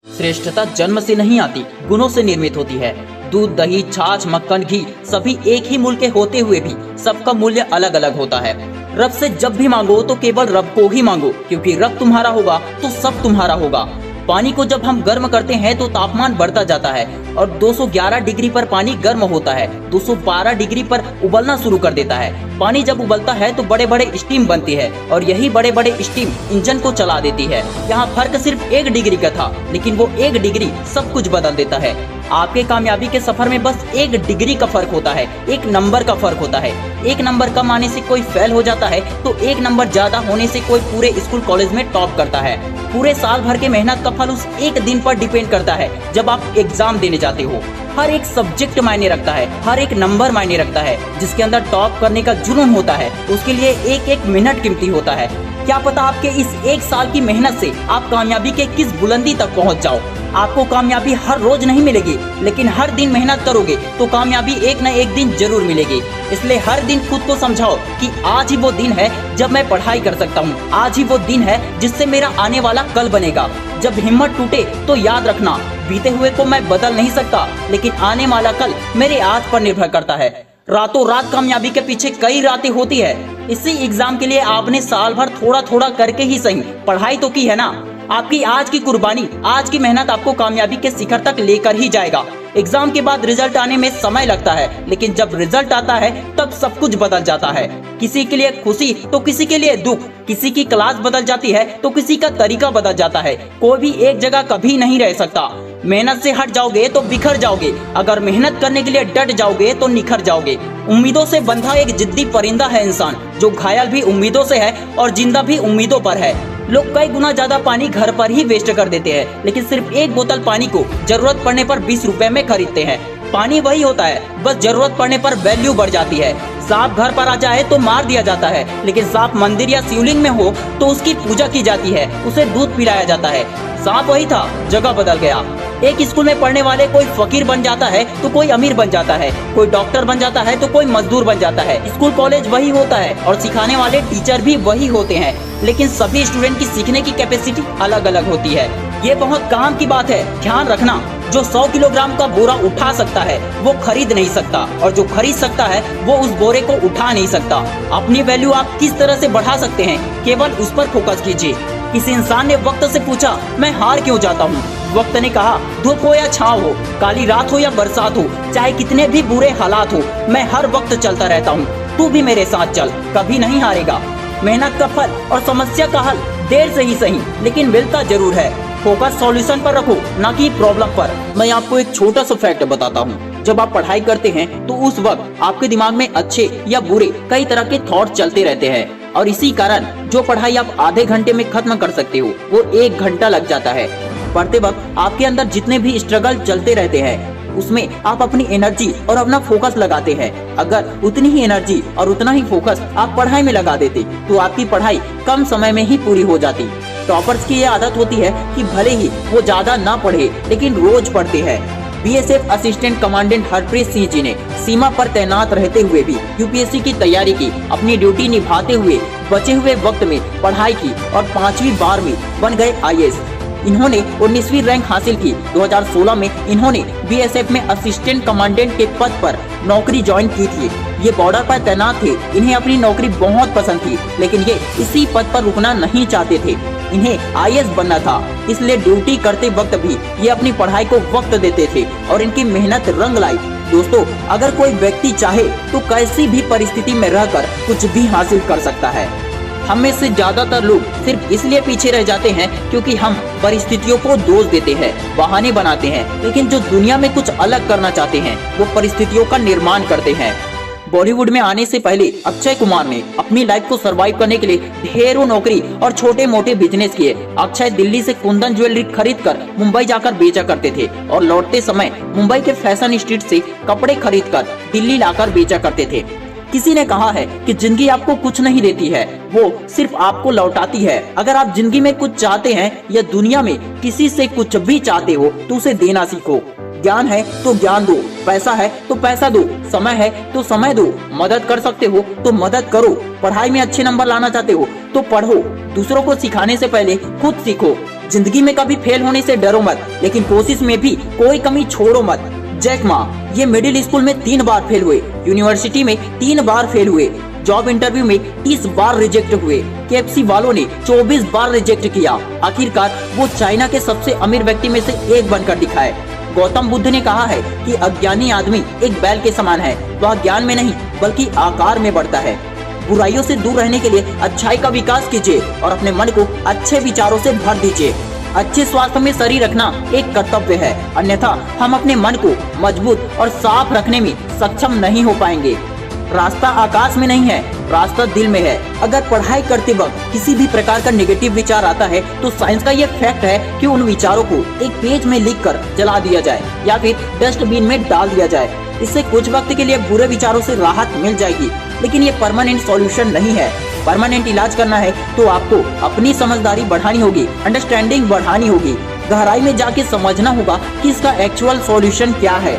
श्रेष्ठता जन्म से नहीं आती, गुणों से निर्मित होती है। दूध, दही, छाछ, मक्खन, घी सभी एक ही मूल के होते हुए भी सबका मूल्य अलग अलग होता है। रब से जब भी मांगो तो केवल रब को ही मांगो, क्योंकि रब तुम्हारा होगा तो सब तुम्हारा होगा। पानी को जब हम गर्म करते हैं तो तापमान बढ़ता जाता है और 211 डिग्री पर पानी गर्म होता है, 212 डिग्री पर उबलना शुरू कर देता है। पानी जब उबलता है तो बड़े बड़े स्टीम बनती है और यही बड़े बड़े स्टीम इंजन को चला देती है। यहाँ फर्क सिर्फ 1 डिग्री का था, लेकिन वो 1 डिग्री सब कुछ बदल देता है। आपके कामयाबी के सफर में बस 1 डिग्री का फर्क होता है, 1 नंबर का फर्क होता है। 1 नंबर कम आने से कोई फेल हो जाता है तो 1 नंबर ज्यादा होने से कोई पूरे स्कूल कॉलेज में टॉप करता है। पूरे साल भर के मेहनत का फल उस एक दिन पर डिपेंड करता है जब आप एग्जाम देने जाते हो। हर एक सब्जेक्ट मायने रखता है, हर एक नंबर मायने रखता है। जिसके अंदर टॉप करने का जुनून होता है उसके लिए एक एक मिनट कीमती होता है। क्या पता आपके इस 1 साल की मेहनत से आप कामयाबी के किस बुलंदी तक पहुंच जाओ। आपको कामयाबी हर रोज नहीं मिलेगी, लेकिन हर दिन मेहनत करोगे तो कामयाबी एक न एक दिन जरूर मिलेगी। इसलिए हर दिन खुद को समझाओ कि आज ही वो दिन है जब मैं पढ़ाई कर सकता हूँ, आज ही वो दिन है जिससे मेरा आने वाला कल बनेगा। जब हिम्मत टूटे तो याद रखना, बीते हुए को मैं बदल नहीं सकता, लेकिन आने वाला कल मेरे आज पर निर्भर करता है। रातों रात कामयाबी के पीछे कई रातें होती है। इसी एग्जाम के लिए आपने साल भर थोड़ा थोड़ा करके ही सही पढ़ाई तो की है ना। आपकी आज की कुर्बानी, आज की मेहनत आपको कामयाबी के शिखर तक लेकर ही जाएगा। एग्जाम के बाद रिजल्ट आने में समय लगता है, लेकिन जब रिजल्ट आता है तब सब कुछ बदल जाता है। किसी के लिए खुशी तो किसी के लिए दुख, किसी की क्लास बदल जाती है तो किसी का तरीका बदल जाता है। कोई भी एक जगह कभी नहीं रह सकता। मेहनत से हट जाओगे तो बिखर जाओगे, अगर मेहनत करने के लिए डट जाओगे तो निखर जाओगे। उम्मीदों से बंधा एक जिद्दी परिंदा है इंसान, जो घायल भी उम्मीदों से है और जिंदा भी उम्मीदों पर है। लोग कई गुना ज्यादा पानी घर पर ही वेस्ट कर देते हैं, लेकिन सिर्फ 1 बोतल पानी को जरूरत पड़ने पर 20 रुपए में खरीदते हैं। पानी वही होता है, बस जरूरत पड़ने पर वैल्यू बढ़ जाती है। सांप घर पर आ जाए तो मार दिया जाता है, लेकिन सांप मंदिर या शिवलिंग में हो तो उसकी पूजा की जाती है, उसे दूध पिलाया जाता है। सांप वही था, जगह बदल गया। एक स्कूल में पढ़ने वाले कोई फकीर बन जाता है तो कोई अमीर बन जाता है, कोई डॉक्टर बन जाता है तो कोई मजदूर बन जाता है। स्कूल कॉलेज वही होता है और सिखाने वाले टीचर भी वही होते हैं, लेकिन सभी स्टूडेंट की सीखने की कैपेसिटी अलग अलग होती है। ये बहुत काम की बात है, ध्यान रखना। जो 100 किलोग्राम का बोरा उठा सकता है वो खरीद नहीं सकता, और जो खरीद सकता है वो उस बोरे को उठा नहीं सकता। अपनी वैल्यू आप किस तरह से बढ़ा सकते हैं, केवल उस पर फोकस कीजिए। किसी इंसान ने वक्त से पूछा, मैं हार क्यों जाता हूँ? वक्त ने कहा, धूप हो या छाँव हो, काली रात हो या बरसात हो, चाहे कितने भी बुरे हालात हो, मैं हर वक्त चलता रहता हूँ। तू भी मेरे साथ चल, कभी नहीं हारेगा। मेहनत का फल और समस्या का हल देर से ही सही, लेकिन मिलता जरूर है। फोकस सॉल्यूशन पर रखो, ना कि प्रॉब्लम पर। मैं आपको एक छोटा सा फैक्ट बताता हूँ। जब आप पढ़ाई करते हैं तो उस वक्त आपके दिमाग में अच्छे या बुरे कई तरह के थॉट चलते रहते हैं, और इसी कारण जो पढ़ाई आप आधे घंटे में खत्म कर सकते हो वो 1 घंटा लग जाता है। पढ़ते वक्त आपके अंदर जितने भी स्ट्रगल चलते रहते हैं उसमें आप अपनी एनर्जी और अपना फोकस लगाते हैं। अगर उतनी ही एनर्जी और उतना ही फोकस आप पढ़ाई में लगा देते तो आपकी पढ़ाई कम समय में ही पूरी हो जाती। टॉपर्स की ये आदत होती है कि भले ही वो ज्यादा ना पढ़े लेकिन रोज पढ़ते हैं। BSF assistant commandant Harpreet Singh ji ने सीमा पर तैनात रहते हुए भी यूपीएससी की तैयारी की, अपनी ड्यूटी निभाते हुए बचे हुए वक्त में पढ़ाई की और 5वीं बार में बन गए आईएएस। इन्होंने 19वीं रैंक हासिल की। 2016 में इन्होंने बीएसएफ में असिस्टेंट कमांडेंट के पद पर नौकरी ज्वाइन की थी। ये बॉर्डर पर तैनात थे, इन्हें अपनी नौकरी बहुत पसंद थी, लेकिन ये इसी पद पर रुकना नहीं चाहते थे। इन्हें आईएएस बनना था, इसलिए ड्यूटी करते वक्त भी ये अपनी पढ़ाई को वक्त देते थे और इनकी मेहनत रंग लाई। दोस्तों, अगर कोई व्यक्ति चाहे तो कैसी भी परिस्थिति में रहकर कुछ भी हासिल कर सकता है। हम में से ज्यादातर लोग सिर्फ इसलिए पीछे रह जाते हैं क्योंकि हम परिस्थितियों को दोष देते हैं, बहाने बनाते हैं, लेकिन जो दुनिया में कुछ अलग करना चाहते हैं वो परिस्थितियों का निर्माण करते हैं। बॉलीवुड में आने से पहले अक्षय कुमार ने अपनी लाइफ को सरवाइव करने के लिए ढेरों नौकरी और छोटे मोटे बिजनेस किए। अक्षय दिल्ली से कुंदन ज्वेलरी खरीदकर मुंबई जाकर बेचा करते थे और लौटते समय मुंबई के फैशन स्ट्रीट से कपड़े खरीदकर दिल्ली लाकर बेचा करते थे। किसी ने कहा है कि जिंदगी आपको कुछ नहीं देती है, वो सिर्फ आपको लौटाती है। अगर आप जिंदगी में कुछ चाहते हैं या दुनिया में किसी से कुछ भी चाहते हो तो उसे देना सीखो। ज्ञान है तो ज्ञान दो, पैसा है तो पैसा दो, समय है तो समय दो, मदद कर सकते हो तो मदद करो, पढ़ाई में अच्छे नंबर लाना चाहते हो तो पढ़ो। दूसरों को सिखाने से पहले खुद सीखो। जिंदगी में कभी फेल होने से डरो मत, लेकिन कोशिश में भी कोई कमी छोड़ो मत। जैक मा ये मिडिल स्कूल में 3 बार फेल हुए, यूनिवर्सिटी में 3 बार फेल हुए, जॉब इंटरव्यू में 30 बार रिजेक्ट हुए, KFC वालों ने 24 बार रिजेक्ट किया। आखिरकार वो चाइना के सबसे अमीर व्यक्ति में से एक बनकर दिखाए। गौतम बुद्ध ने कहा है कि अज्ञानी आदमी एक बैल के समान है, वह ज्ञान में नहीं बल्कि आकार में बढ़ता है। बुराइयों से दूर रहने के लिए अच्छाई का विकास कीजिए और अपने मन को अच्छे विचारों से भर दीजिए। अच्छे स्वास्थ्य में शरीर रखना एक कर्तव्य है, अन्यथा हम अपने मन को मजबूत और साफ रखने में सक्षम नहीं हो पाएंगे। रास्ता आकाश में नहीं है, रास्ता दिल में है। अगर पढ़ाई करते वक्त किसी भी प्रकार का नेगेटिव विचार आता है तो साइंस का ये फैक्ट है कि उन विचारों को एक पेज में लिखकर जला दिया जाए या फिर डस्टबिन में डाल दिया जाए। इससे कुछ वक्त के लिए बुरे विचारों से राहत मिल जाएगी, लेकिन ये परमानेंट सॉल्यूशन नहीं है। परमानेंट इलाज करना है तो आपको अपनी समझदारी बढ़ानी होगी, अंडरस्टैंडिंग बढ़ानी होगी, गहराई में जाके समझना होगा कि इसका एक्चुअल सॉल्यूशन क्या है।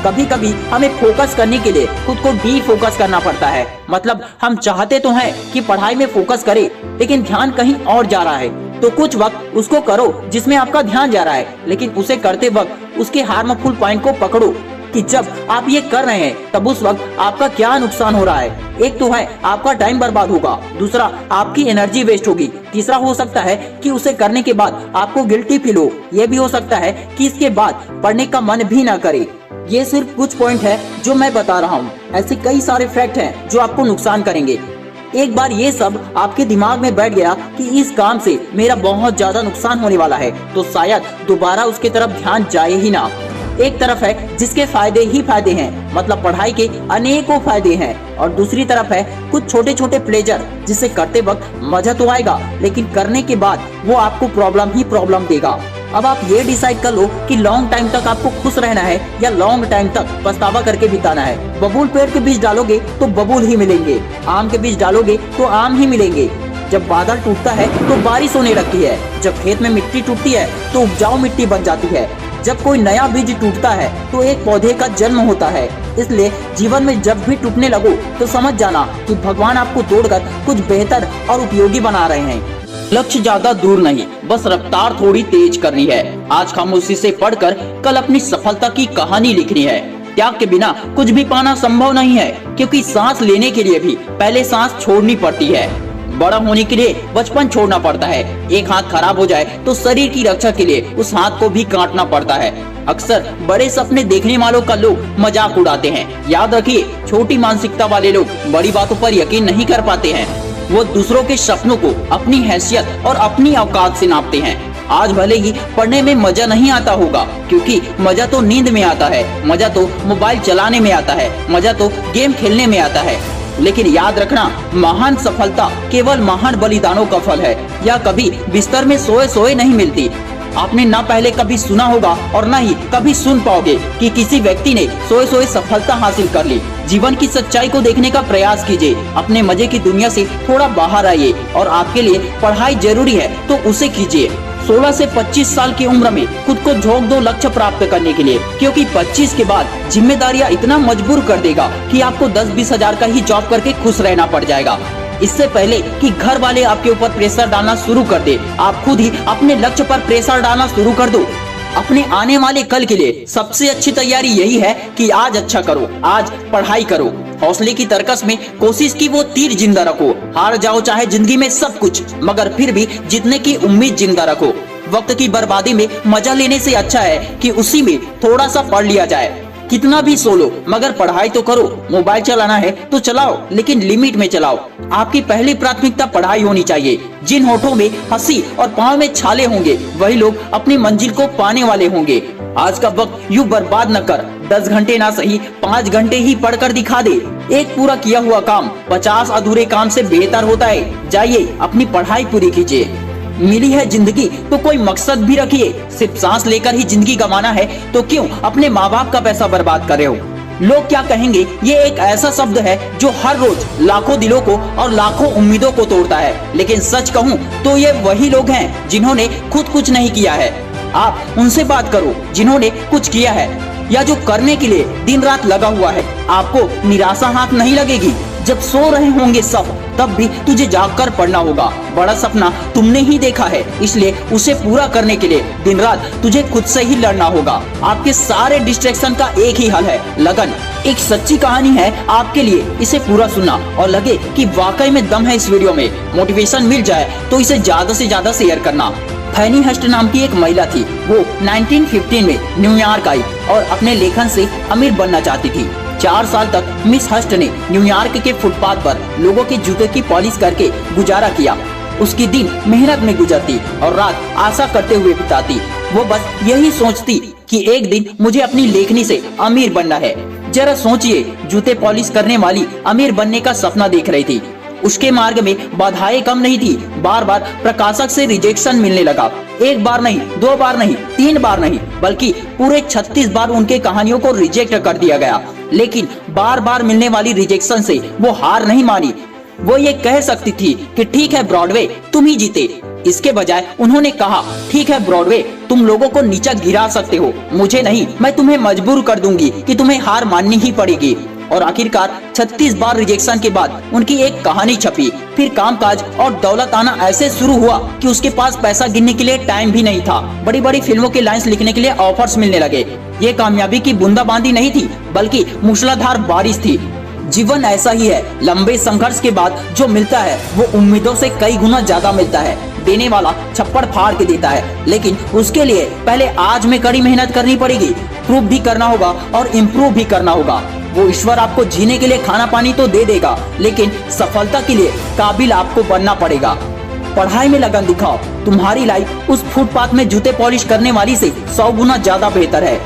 कभी कभी हमें फोकस करने के लिए खुद को डी फोकस करना पड़ता है। मतलब हम चाहते तो हैं कि पढ़ाई में फोकस करें, लेकिन ध्यान कहीं और जा रहा है, तो कुछ वक्त उसको करो जिसमें आपका ध्यान जा रहा है, लेकिन उसे करते वक्त उसके हार्मफुल पॉइंट को पकड़ो कि जब आप ये कर रहे हैं तब उस वक्त आपका क्या नुकसान हो रहा है। एक तो है आपका टाइम बर्बाद होगा, दूसरा आपकी एनर्जी वेस्ट होगी, तीसरा हो सकता है कि उसे करने के बाद आपको गिल्टी फील हो, यह भी हो सकता है कि इसके बाद पढ़ने का मन भी ना करे। ये सिर्फ कुछ पॉइंट है जो मैं बता रहा हूँ, ऐसे कई सारे फैक्ट हैं जो आपको नुकसान करेंगे। एक बार ये सब आपके दिमाग में बैठ गया कि इस काम से मेरा बहुत ज्यादा नुकसान होने वाला है, तो शायद दोबारा उसके तरफ ध्यान जाए ही ना। एक तरफ है जिसके फायदे ही फायदे हैं, मतलब पढ़ाई के अनेकों फायदे हैं, और दूसरी तरफ है कुछ छोटे छोटे प्लेजर जिसे करते वक्त मजा तो आएगा, लेकिन करने के बाद वो आपको प्रॉब्लम ही प्रॉब्लम देगा। अब आप ये डिसाइड कर लो कि लॉन्ग टाइम तक आपको खुश रहना है या लॉन्ग टाइम तक पछतावा करके बिताना है। बबूल पेड़ के बीज डालोगे तो बबूल ही मिलेंगे, आम के बीज डालोगे तो आम ही मिलेंगे। जब बादल टूटता है तो बारिश होने लगती है, जब खेत में मिट्टी टूटती है तो उपजाऊ मिट्टी बन जाती है, जब कोई नया बीज टूटता है तो एक पौधे का जन्म होता है। इसलिए जीवन में जब भी टूटने लगो तो समझ जाना कि भगवान आपको तोड़कर कुछ बेहतर और उपयोगी बना रहे हैं। लक्ष्य ज्यादा दूर नहीं, बस रफ्तार थोड़ी तेज करनी है। आज खामोशी से पढ़कर कल अपनी सफलता की कहानी लिखनी है। त्याग के बिना कुछ भी पाना संभव नहीं है, क्योंकि सांस लेने के लिए भी पहले सांस छोड़नी पड़ती है। बड़ा होने के लिए बचपन छोड़ना पड़ता है। एक हाथ खराब हो जाए तो शरीर की रक्षा के लिए उस हाथ को भी काटना पड़ता है। अक्सर बड़े सपने देखने वालों का लोग मजाक उड़ाते हैं। याद रखिए, छोटी मानसिकता वाले लोग बड़ी बातों पर यकीन नहीं कर पाते हैं। वो दूसरों के सपनों को अपनी हैसियत और अपनी औकात से नापते हैं। आज भले ही पढ़ने में मजा नहीं आता होगा, क्योंकि मजा तो नींद में आता है, मजा तो मोबाइल चलाने में आता है, मजा तो गेम खेलने में आता है, लेकिन याद रखना, महान सफलता केवल महान बलिदानों का फल है। यह कभी बिस्तर में सोए सोए नहीं मिलती। आपने ना पहले कभी सुना होगा और ना ही कभी सुन पाओगे कि किसी व्यक्ति ने सोए सोए सफलता हासिल कर ली। जीवन की सच्चाई को देखने का प्रयास कीजिए, अपने मजे की दुनिया से थोड़ा बाहर आइए, और आपके लिए पढ़ाई जरूरी है तो उसे कीजिए। 16 से 25 साल की उम्र में खुद को झोंक दो लक्ष्य प्राप्त करने के लिए, क्योंकि 25 के बाद जिम्मेदारियां इतना मजबूर कर देगा कि आपको 10-20 हजार का ही जॉब करके खुश रहना पड़ जाएगा। इससे पहले कि घर वाले आपके ऊपर प्रेशर डालना शुरू कर दे, आप खुद ही अपने लक्ष्य पर प्रेशर डालना शुरू कर दो। अपने आने वाले कल के लिए सबसे अच्छी तैयारी यही है कि आज अच्छा करो, आज पढ़ाई करो। हौसले की तरकस में कोशिश की वो तीर जिंदा रखो। हार जाओ चाहे जिंदगी में सब कुछ, मगर फिर भी जीतने की उम्मीद जिंदा रखो। वक्त की बर्बादी में मजा लेने से अच्छा है कि उसी में थोड़ा सा पढ़ लिया जाए। कितना भी सो लो, मगर पढ़ाई तो करो। मोबाइल चलाना है तो चलाओ, लेकिन लिमिट में चलाओ। आपकी पहली प्राथमिकता पढ़ाई होनी चाहिए। जिन होठों में हंसी और पाँव में छाले होंगे, वही लोग अपनी मंजिल को पाने वाले होंगे। आज का वक्त यूं बर्बाद न कर। 10 घंटे ना सही 5 घंटे ही पढ़कर दिखा दे। एक पूरा किया हुआ काम 50 अधूरे काम से बेहतर होता है। जाइए अपनी पढ़ाई पूरी कीजिए। मिली है जिंदगी तो कोई मकसद भी रखिए। सिर्फ सांस लेकर ही जिंदगी गंवाना है तो क्यों अपने माँ बाप का पैसा बर्बाद कर रहे हो। लोग क्या कहेंगे, ये एक ऐसा शब्द है जो हर रोज लाखों दिलों को और लाखों उम्मीदों को तोड़ता है। लेकिन सच कहूँ तो ये वही लोग हैं जिन्होंने खुद कुछ नहीं किया है। आप उनसे बात करो जिन्होंने कुछ किया है या जो करने के लिए दिन रात लगा हुआ है। आपको निराशा हाथ नहीं लगेगी। जब सो रहे होंगे सब, तब भी तुझे जागकर पढ़ना होगा। बड़ा सपना तुमने ही देखा है, इसलिए उसे पूरा करने के लिए दिन रात तुझे खुद से ही लड़ना होगा। आपके सारे डिस्ट्रैक्शन का एक ही हल है, लगन। एक सच्ची कहानी है आपके लिए, इसे पूरा सुनना और लगे कि वाकई में दम है इस वीडियो में, मोटिवेशन मिल जाए तो इसे ज्यादा से ज्यादा शेयर करना। फैनी हस्ट नाम की एक महिला थी। वो 1915 में न्यूयॉर्क आई और अपने लेखन से अमीर बनना चाहती थी। 4 साल तक मिस हस्ट ने न्यूयॉर्क के फुटपाथ पर लोगों के जूते की पॉलिश करके गुजारा किया। उसकी दिन मेहनत में गुजरती और रात आशा करते हुए बिताती। वो बस यही सोचती कि एक दिन मुझे अपनी लेखनी से अमीर बनना है। जरा सोचिए, जूते पॉलिश करने वाली अमीर बनने का सपना देख रही थी। उसके मार्ग में बाधाएं कम नहीं थी। बार बार प्रकाशक से रिजेक्शन मिलने लगा। 1 बार नहीं, 2 बार नहीं, 3 बार नहीं, बल्कि पूरे 36 बार उनके कहानियों को रिजेक्ट कर दिया गया। लेकिन बार बार मिलने वाली रिजेक्शन से वो हार नहीं मानी। वो ये कह सकती थी कि ठीक है ब्रॉडवे, तुम ही जीते। इसके बजाय उन्होंने कहा, ठीक है ब्रॉडवे, तुम लोगों को नीचा गिरा सकते हो, मुझे नहीं। मैं तुम्हें मजबूर कर दूंगी कि तुम्हें हार माननी ही पड़ेगी। और आखिरकार 36 बार रिजेक्शन के बाद उनकी एक कहानी छपी। फिर कामकाज और दौलत आना ऐसे शुरू हुआ कि उसके पास पैसा गिनने के लिए टाइम भी नहीं था। बड़ी बड़ी फिल्मों के लाइंस लिखने के लिए ऑफर्स मिलने लगे। ये कामयाबी की बूंदाबांदी नहीं थी, बल्कि मूसलाधार बारिश थी। जीवन ऐसा ही है, लंबे संघर्ष के बाद जो मिलता है वो उम्मीदों से कई गुना ज्यादा मिलता है। देने वाला छप्पड़ फाड़ के देता है, लेकिन उसके लिए पहले आज में कड़ी मेहनत करनी पड़ेगी। प्रूव भी करना होगा और इम्प्रूव भी करना होगा। वो ईश्वर आपको जीने के लिए खाना पानी तो दे देगा, लेकिन सफलता के लिए काबिल आपको बनना पड़ेगा। पढ़ाई में लगन दिखाओ, तुम्हारी लाइफ उस फुटपाथ में जूते पॉलिश करने वाली से 100 गुना ज्यादा बेहतर है।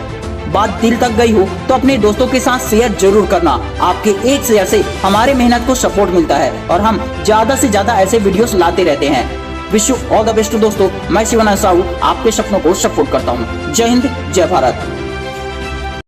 बात दिल तक गई हो तो अपने दोस्तों के साथ शेयर जरूर करना। आपके एक शेयर से हमारे मेहनत को सपोर्ट मिलता है और हम ज्यादा से ज्यादा ऐसे वीडियोस लाते रहते हैं। Wish you all the best दोस्तों। मैं शिवानंद साहू आपके सपनों को सपोर्ट करता हूँ। जय हिंद, जय भारत।